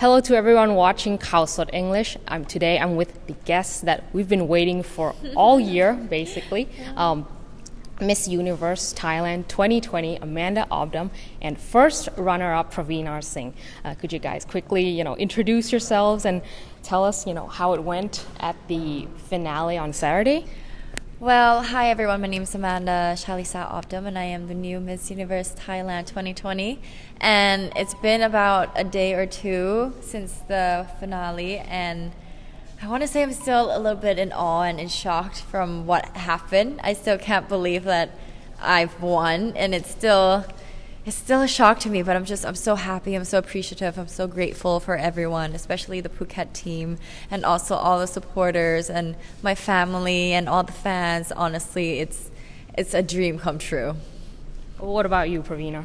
Hello to everyone watching Khaosod English. Today I'm with the guests that we've been waiting for all year, basically. Miss Universe Thailand 2020, Amanda Obdam, and first runner-up Praveenar Singh. Could you guys quickly, introduce yourselves and tell us, how it went at the finale on Saturday? Well, hi everyone. My name is Amanda Shalisa Obdam, and I am the new Miss Universe Thailand 2020. And it's been about a day or two since the finale, and I want to say I'm still a little bit in awe and in shock from what happened. I still can't believe that I've won, and it's still a shock to me, but I'm so happy, I'm so appreciative, I'm so grateful for everyone, especially the Phuket team and also all the supporters and my family and all the fans. Honestly, it's a dream come true. What about you, Praveenar?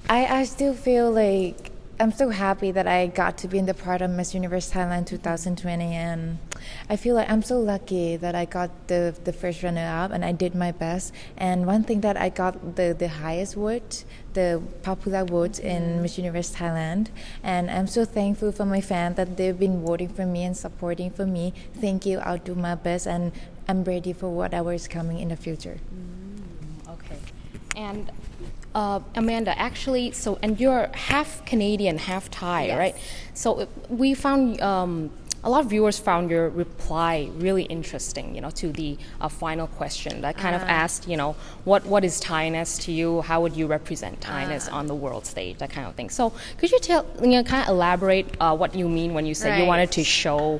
I still feel like I'm so happy that I got to be in the part of Miss Universe Thailand 2020, and I feel like I'm so lucky that I got the first runner-up and I did my best. And one thing that I got the highest vote, the popular vote in Miss Universe Thailand, and I'm so thankful for my fans that they've been voting for me and supporting for me. Thank you. I'll do my best, and I'm ready for whatever is coming in the future. Okay. And Amanda, actually, and you're half Canadian, half Thai, Yes. right? So we found a lot of viewers found your reply really interesting, to the final question that kind of asked, what is Thainess to you? How would you represent Thainess on the world stage? That kind of thing. So could you kind of elaborate what you mean when you say you Right. wanted to show,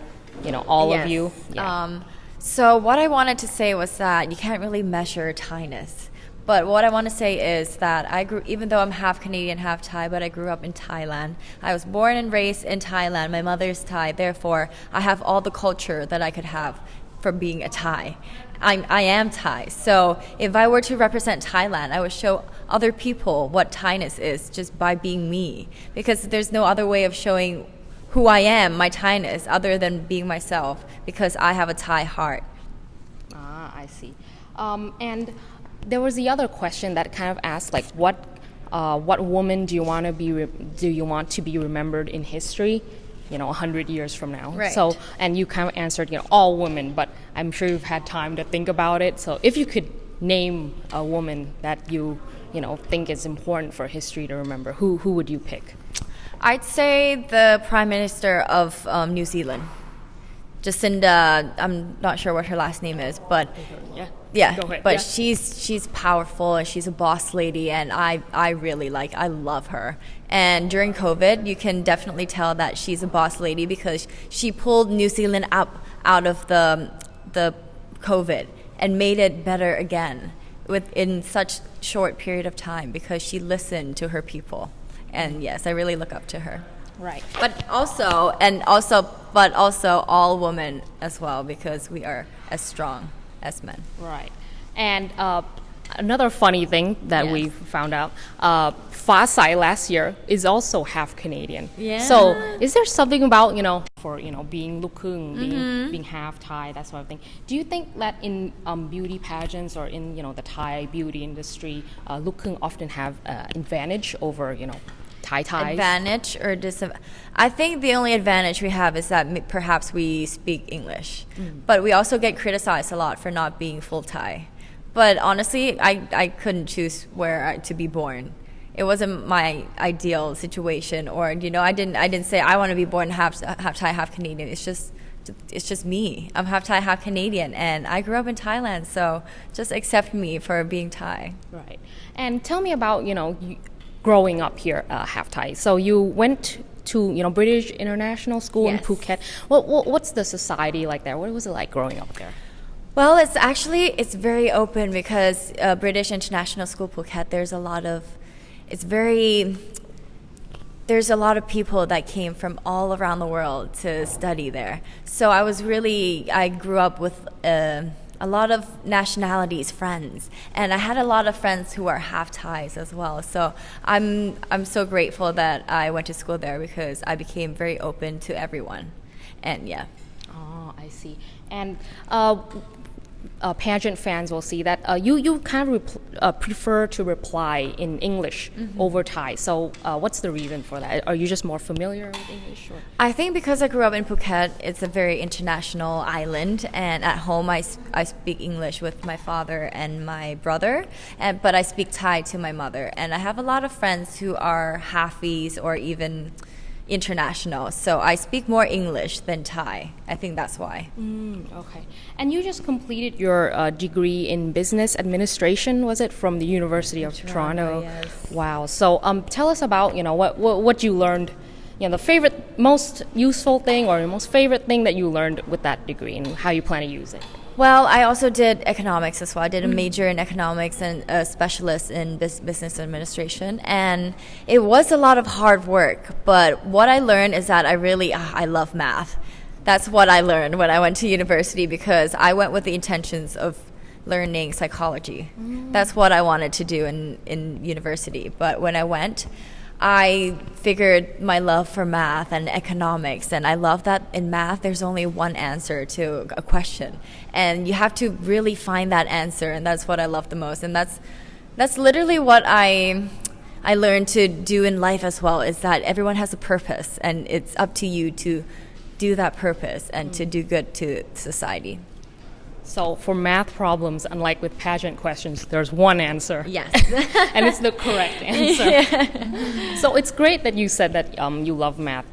all of Yes. you? Yeah. So what I wanted to say was that you can't really measure Thainess. But what I want to say is that even though I'm half Canadian, half Thai, but I grew up in Thailand. I was born and raised in Thailand. My mother's Thai. Therefore, I have all the culture that I could have for being a Thai. I am Thai. So if I were to represent Thailand, I would show other people what Thainess is just by being me. Because there's no other way of showing who I am, my Thainess, other than being myself, because I have a Thai heart. I see. And there was the other question that kind of asked, like, what woman do you want to be remembered in history, 100 years from now? Right. So, and you kind of answered, all women, but I'm sure you've had time to think about it. So, if you could name a woman that you think is important for history to remember, who would you pick? I'd say the Prime Minister of New Zealand, Jacinda. I'm not sure what her last name is, but yeah. Go ahead. But Yeah. she's powerful and she's a boss lady, and I really I love her. And during COVID, you can definitely tell that she's a boss lady because she pulled New Zealand out of the COVID and made it better again within such short period of time because she listened to her people. And yes, I really look up to her. Right. But also all women as well, because we are as strong as men. Right. And another funny thing that Yes. we found out, Fa Sai last year is also half Canadian. Yeah. So is there something about, for, being Lukhung, being half Thai, that sort of thing. Do you think that in beauty pageants or in, the Thai beauty industry, Lukhung often have advantage over, Thais? Advantage or I think the only advantage we have is that perhaps we speak English. But we also get criticized a lot for not being full Thai. But honestly, I couldn't choose to be born. It wasn't my ideal situation, or I didn't say I want to be born half Thai, half Canadian. It's just me. I'm half Thai, half Canadian, and I grew up in Thailand, so just accept me for being Thai. Right. And tell me about, growing up here, half Thai. So you went to, British International School in Yes. Phuket. What's the society like there? What was it like growing up there? Well, it's very open because British International School Phuket, there's a lot of people that came from all around the world to study there. So I grew up with a lot of nationalities friends, and I had a lot of friends who are half Thais as well. So I'm so grateful that I went to school there because I became very open to everyone. And yeah. Oh, I see. And pageant fans will see that you kind of prefer to reply in English over Thai. So what's the reason for that? Are you just more familiar with English? Or? I think because I grew up in Phuket, it's a very international island, and at home I speak English with my father and my brother, but I speak Thai to my mother. And I have a lot of friends who are halfies or even international, so I speak more English than Thai. I think that's why. Okay. And you just completed your degree in business administration, was it, from the University of Toronto? Yes. Wow. So tell us about, what you learned, the most useful thing or the most favorite thing that you learned with that degree and how you plan to use it. Well, I also did economics as well. I did a major in economics and a specialist in business administration. And it was a lot of hard work. But what I learned is that I love math. That's what I learned when I went to university, because I went with the intentions of learning psychology. That's what I wanted to do in university. But when I went, I figured my love for math and economics, and I love that in math there's only one answer to a question, and you have to really find that answer, and that's what I love the most. And that's literally what I learned to do in life as well, is that everyone has a purpose, and it's up to you to do that purpose and to do good to society. So for math problems, unlike with pageant questions, there's one answer. Yes. And it's the correct answer. Yeah. So it's great that you said that you love math.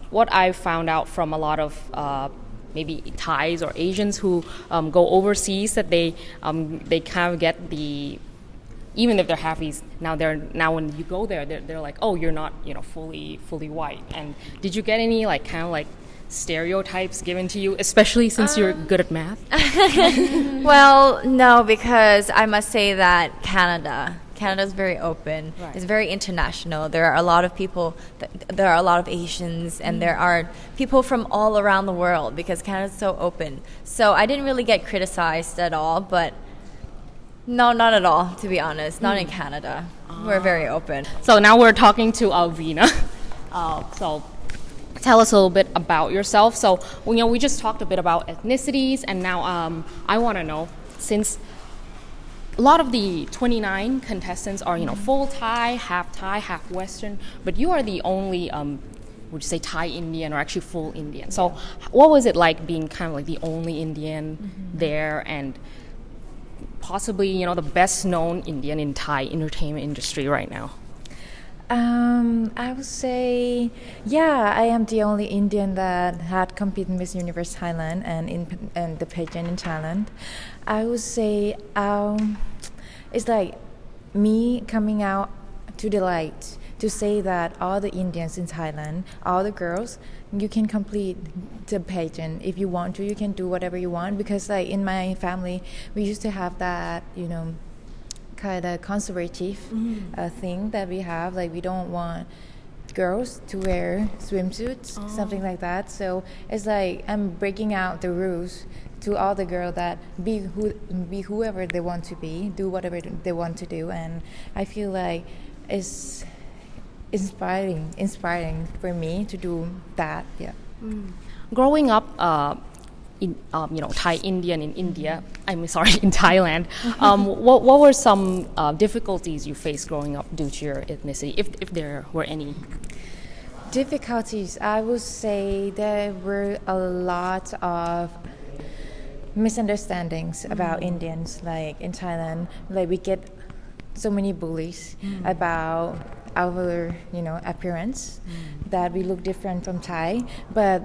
What I found out from a lot of maybe Thais or Asians who go overseas, that they kind of get even if they're halfies, now when you go there, they're like, oh, you're not fully white. And did you get any stereotypes given to you, especially since you're good at math? Well, no, because I must say that Canada is very open. Right. It's very international. There are a lot of people, there are a lot of Asians, and there are people from all around the world, because Canada is so open. So I didn't really get criticized at all, but no, not at all, to be honest. Not in Canada. We're very open. So now we're talking to Alvina. So tell us a little bit about yourself. So, we just talked a bit about ethnicities, and now I want to know, since a lot of the 29 contestants are, full Thai, half Western, but you are the only, would you say Thai Indian or actually full Indian? So, what was it like being kind of like the only Indian there, and possibly, the best known Indian in Thai entertainment industry right now? I would say, I am the only Indian that had competed in Miss Universe Thailand and in the pageant in Thailand. I would say it's like me coming out to the light to say that all the Indians in Thailand, all the girls, you can complete the pageant. If you want to, you can do whatever you want, because in my family, we used to have that, kind of conservative thing that we have. We don't want girls to wear swimsuits, something like that. So it's I'm breaking out the rules to all the girls that be whoever they want to be, do whatever they want to do, and I feel like it's inspiring for me to do that. Yeah. Growing up in Thai Indian in India, in Thailand, what were some difficulties you faced growing up due to your ethnicity, if there were any? Difficulties, I would say there were a lot of misunderstandings about Indians. In Thailand, we get so many bullies about our appearance, that we look different from Thai, but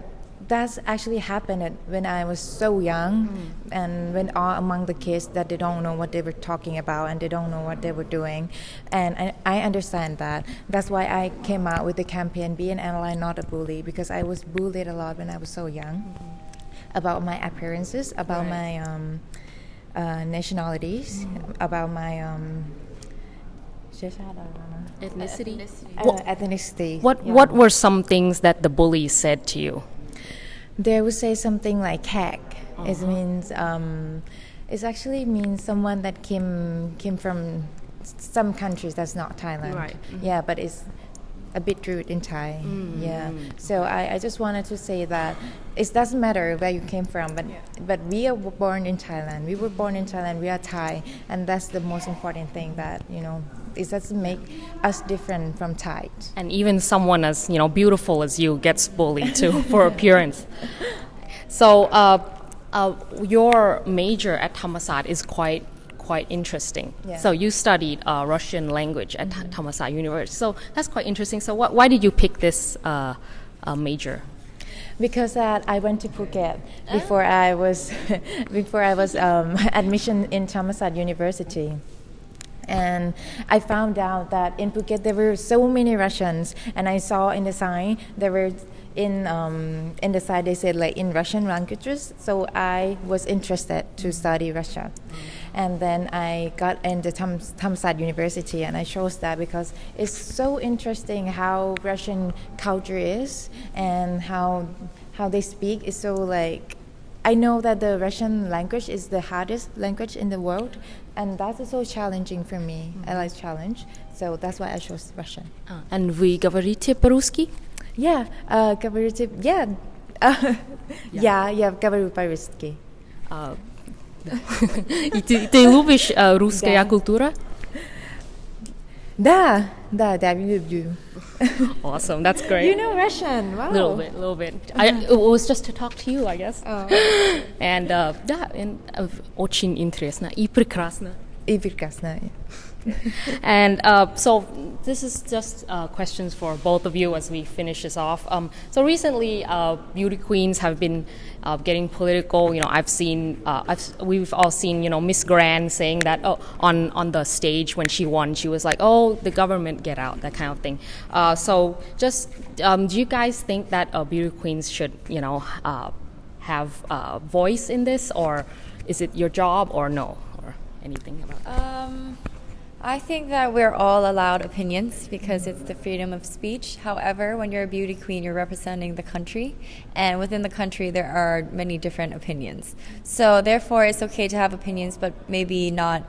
that's actually happened when I was so young, and when all among the kids that they don't know what they were talking about and they don't know what they were doing, and I understand that. That's why I came out with the campaign "Be an ally, not a bully," because I was bullied a lot when I was so young about my appearances, about my nationalities, about my ethnicity. Ethnicity. What were some things that the bullies said to you? They would say something like "hack." It means it actually means someone that came from some countries that's not Thailand. Right. Yeah, but it's a bit rude in Thai. Yeah. So I just wanted to say that it doesn't matter where you came from, but we are born in Thailand. We were born in Thailand. We are Thai, and that's the most important thing that it doesn't make us different from Thai. And even someone as beautiful as you gets bullied too for appearance. So your major at Thammasat is quite interesting. Yeah. So you studied Russian language at Thammasat University. So that's quite interesting. So why did you pick this major? Because I went to Phuket before I was admission in Thammasat University. And I found out that in Phuket there were so many Russians, and I saw in the sign there were in the side they said like in Russian languages. So I was interested to study Russia, and then I got into Thammasat University, and I chose that because it's so interesting how Russian culture is and how they speak is so like. I know that the Russian language is the hardest language in the world, and that's so challenging for me. I like challenge, so that's why I chose Russian. And вы говорите по-русски? Yeah, говорите, yeah, я говорю по-русски. И ты любишь русская культура? Да, люблю. Awesome, that's great. You know Russian, wow. Little bit. It was just to talk to you, I guess. Oh. And очень интересно и прекрасно. И прекрасно. And so this is just questions for both of you as we finish this off. So recently, beauty queens have been getting political. We've all seen, Miss Grand saying that on the stage when she won, she was like, "Oh, the government get out," that kind of thing. So just do you guys think that beauty queens should, have a voice in this, or is it your job, or no, or anything about that? I think that we're all allowed opinions because it's the freedom of speech. However, when you're a beauty queen, you're representing the country, and within the country there are many different opinions. So therefore, it's okay to have opinions, but maybe not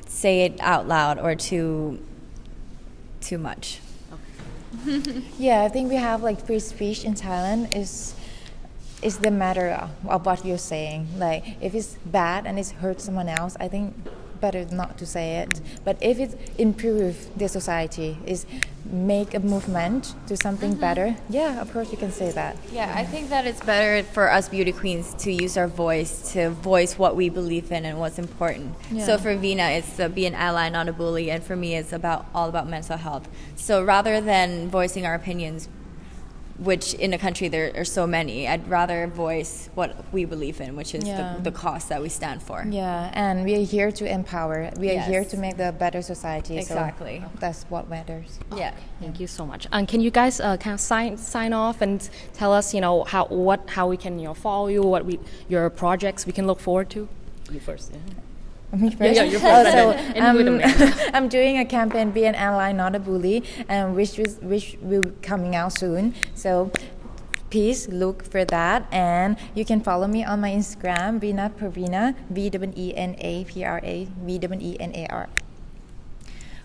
say it out loud or too much. Yeah, I think we have like free speech in Thailand is the matter of what you're saying. Like if it's bad and it's hurt someone else, I think better not to say it. But if it improves the society, is make a movement to something better, yeah, of course you can say that. Yeah, I think that it's better for us beauty queens to use our voice to voice what we believe in and what's important. Yeah. So for Veena, it's to be an ally, not a bully, and for me, it's all about mental health. So rather than voicing our opinions, which in a country there are so many, I'd rather voice what we believe in, which is the cause that we stand for. Yeah, and we are here to empower. We are here to make the better society. Exactly. So that's what matters. Yeah. Thank you so much. And can you guys kind of sign off and tell us, how we can follow you, your projects we can look forward to? You first. Yeah. Me first? Yeah, you're first. So I'm doing a campaign, Be an Ally, Not a Bully, and which will coming out soon. So please look for that, and you can follow me on my Instagram, Veena Praveenar, VENAPRA, VENAR.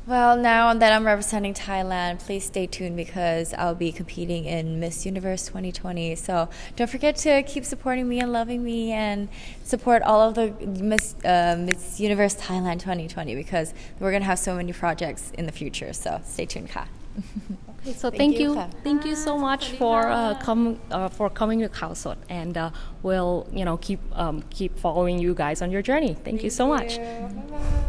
Well, now that I'm representing Thailand, please stay tuned because I'll be competing in Miss Universe 2020. So don't forget to keep supporting me and loving me and support all of the Miss Universe Thailand 2020 because we're going to have so many projects in the future. So stay tuned, Ka. Okay, so thank you so much for coming to Khaosod, and we'll keep following you guys on your journey. Thank you so much. Bye-bye.